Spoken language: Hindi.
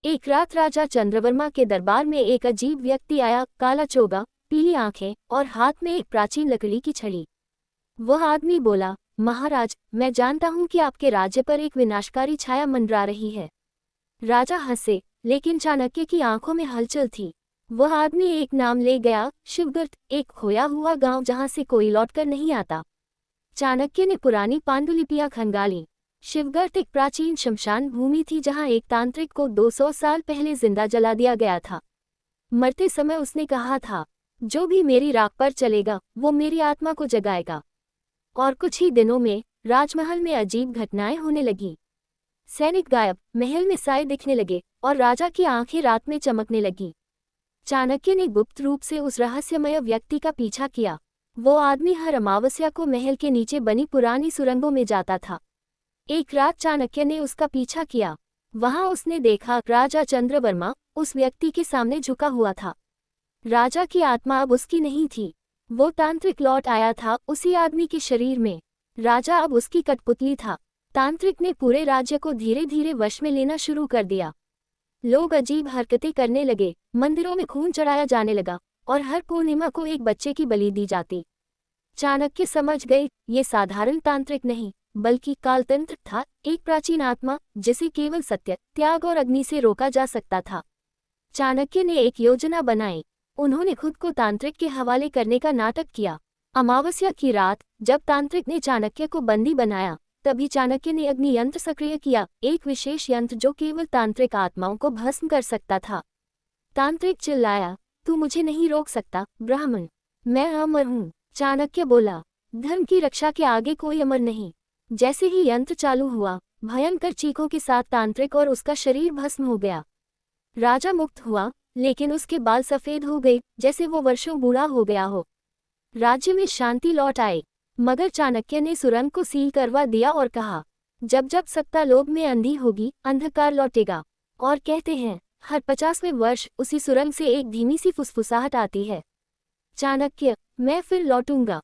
एक रात राजा चंद्रवर्मा के दरबार में एक अजीब व्यक्ति आया, काला चोगा, पीली आंखें और हाथ में एक प्राचीन लकड़ी की छड़ी। वह आदमी बोला, महाराज, मैं जानता हूं कि आपके राज्य पर एक विनाशकारी छाया मंडरा रही है। राजा हंसे, लेकिन चाणक्य की आंखों में हलचल थी। वह आदमी एक नाम ले गया, शिवगर्त, एक खोया हुआ गांव जहां से कोई लौटकर नहीं आता। चाणक्य ने पुरानी पांडुलिपियां खंगाली। शिवगर्त एक प्राचीन शमशान भूमि थी जहां एक तांत्रिक को 200 साल पहले जिंदा जला दिया गया था। मरते समय उसने कहा था, जो भी मेरी राख पर चलेगा वो मेरी आत्मा को जगाएगा। और कुछ ही दिनों में राजमहल में अजीब घटनाएं होने लगी। सैनिक गायब, महल में साए दिखने लगे और राजा की आंखें रात में चमकने लगी। चाणक्य ने गुप्त रूप से उस रहस्यमय व्यक्ति का पीछा किया। वो आदमी हर अमावस्या को महल के नीचे बनी पुरानी सुरंगों में जाता था। एक रात चाणक्य ने उसका पीछा किया। वहां उसने देखा राजा चंद्रवर्मा उस व्यक्ति के सामने झुका हुआ था। राजा की आत्मा अब उसकी नहीं थी। वो तांत्रिक लौट आया था उसी आदमी के शरीर में। राजा अब उसकी कठपुतली था। तांत्रिक ने पूरे राज्य को धीरे धीरे वश में लेना शुरू कर दिया। लोग अजीब हरकतें करने लगे, मंदिरों में खून चढ़ाया जाने लगा और हर पूर्णिमा को एक बच्चे की बलि दी जाती। चाणक्य समझ गए, ये साधारण तांत्रिक नहीं बल्कि कालतंत्र था, एक प्राचीन आत्मा जिसे केवल सत्य, त्याग और अग्नि से रोका जा सकता था। चाणक्य ने एक योजना बनाई। उन्होंने खुद को तांत्रिक के हवाले करने का नाटक किया। अमावस्या की रात जब तांत्रिक ने चाणक्य को बंदी बनाया, तभी चाणक्य ने अग्नि यंत्र सक्रिय किया, एक विशेष यंत्र जो केवल तांत्रिक आत्माओं को भस्म कर सकता था। तांत्रिक चिल्लाया, तू मुझे नहीं रोक सकता ब्राह्मण, मैं अमर हूँ। चाणक्य बोला, धर्म की रक्षा के आगे कोई अमर नहीं। जैसे ही यंत्र चालू हुआ, भयंकर चीखों के साथ तांत्रिक और उसका शरीर भस्म हो गया। राजा मुक्त हुआ, लेकिन उसके बाल सफेद हो गए जैसे वो वर्षों बूढ़ा हो गया हो। राज्य में शांति लौट आई, मगर चाणक्य ने सुरंग को सील करवा दिया और कहा, जब जब सत्ता लोभ में अंधी होगी, अंधकार लौटेगा। और कहते हैं, हर 50वें वर्ष उसी सुरंग से एक धीमी सी फुसफुसाहट आती है। चाणक्य, मैं फिर लौटूंगा।